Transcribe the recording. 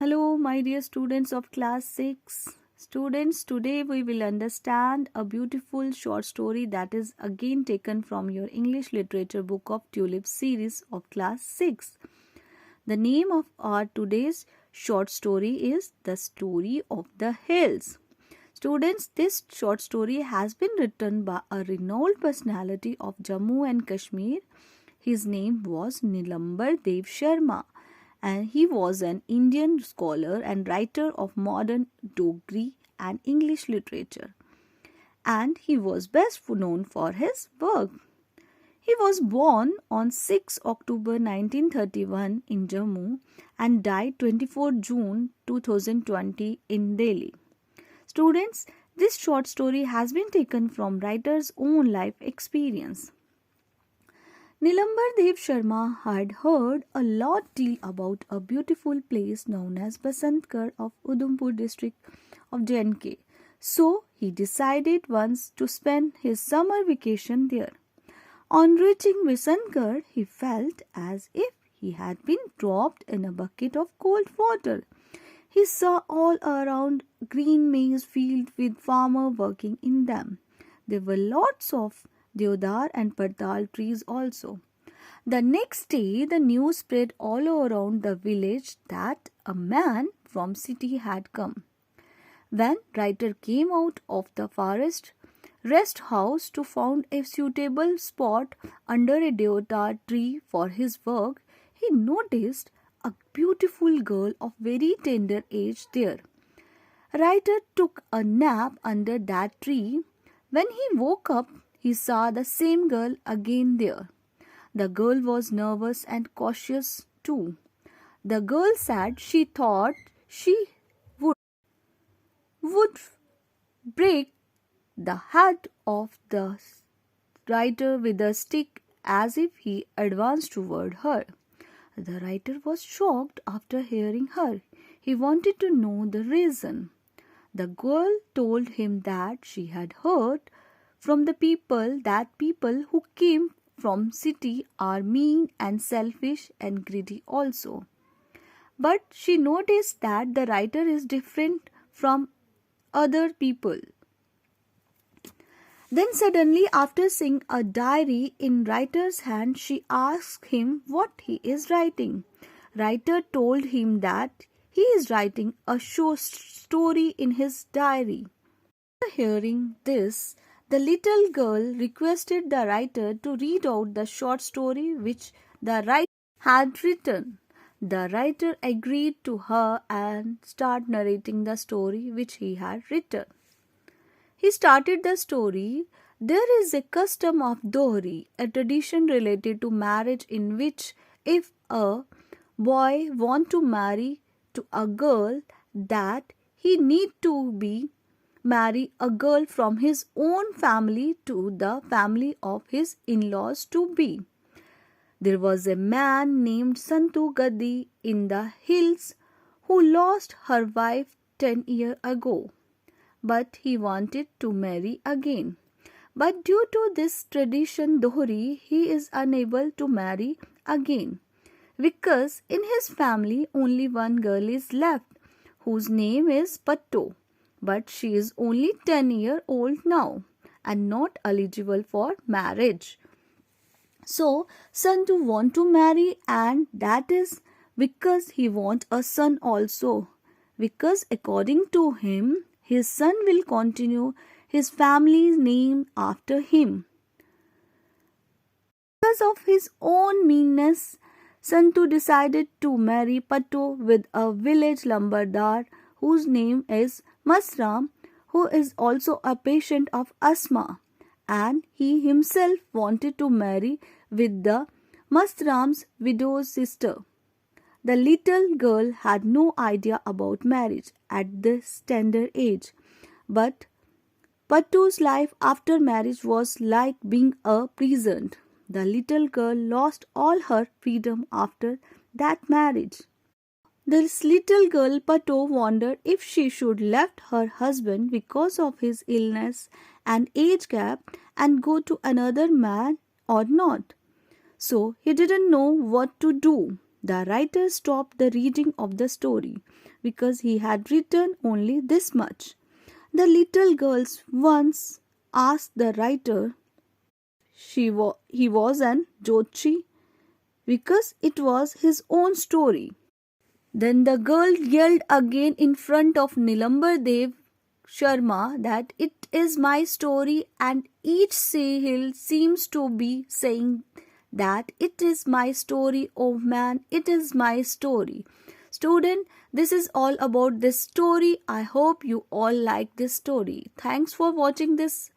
Hello, my dear students of class 6. Students, today we will understand a beautiful short story that is again taken from your English literature book of Tulips series of class 6. The name of our today's short story is The Story of the Hills. Students, this short story has been written by a renowned personality of Jammu and Kashmir. His name was Nilambar Dev Sharma, and he was an Indian scholar and writer of modern Doheri and English literature. And he was best known for his work. He was born on 6 October 1931 in Jammu and died 24 June 2020 in Delhi. Students, this short story has been taken from writer's own life experience. Nilambar Dev Sharma had heard a lot deal about a beautiful place known as Basantgarh of Udhampur district of J&K. So he decided once to spend his summer vacation there. On reaching Basantgarh, he felt as if he had been dropped in a bucket of cold water. He saw all around green maize fields with farmers working in them. There were lots of deodar and partal trees also. The next day, the news spread all around the village that a man from city had come. When writer came out of the forest rest house to find a suitable spot under a deodar tree for his work, he noticed a beautiful girl of very tender age there. Writer took a nap under that tree. When he woke up, he saw the same girl again there. The girl was nervous and cautious too. The girl said she thought she would break the head of the writer with a stick as if he advanced toward her. The writer was shocked after hearing her. He wanted to know the reason. The girl told him that she had heard from the people that people who came from city are mean and selfish and greedy also. But she noticed that the writer is different from other people. Then suddenly, after seeing a diary in writer's hand, she asked him what he is writing. Writer told him that he is writing a short story in his diary. After hearing this, the little girl requested the writer to read out the short story which the writer had written. The writer agreed to her and started narrating the story which he had written. He started the story. There is a custom of Doheri, a tradition related to marriage in which if a boy wants to marry to a girl, that he need to marry a girl from his own family to the family of his in-laws to be. There was a man named Santu Gadi in the hills who lost her wife 10 years ago, but he wanted to marry again. But due to this tradition Doheri, he is unable to marry again because in his family only one girl is left whose name is Patto. But she is only 10 years old now and not eligible for marriage. So, Santu want to marry, and that is because he want a son also. Because according to him, his son will continue his family's name after him. Because of his own meanness, Santu decided to marry Patto with a village lambardar whose name is Masram, who is also a patient of asthma, and he himself wanted to marry with the Masram's widow's sister. The little girl had no idea about marriage at this tender age, but Pattu's life after marriage was like being a prison. The little girl lost all her freedom after that marriage. This little girl Patto wondered if she should left her husband because of his illness and age gap and go to another man or not. So he didn't know what to do. The writer stopped the reading of the story because he had written only this much. The little girls once asked the writer he was an Jochi because it was his own story. Then the girl yelled again in front of Nilambar Dev Sharma that it is my story, and each Sahil seems to be saying that it is my story, oh man, it is my story. Student, this is all about this story. I hope you all like this story. Thanks for watching this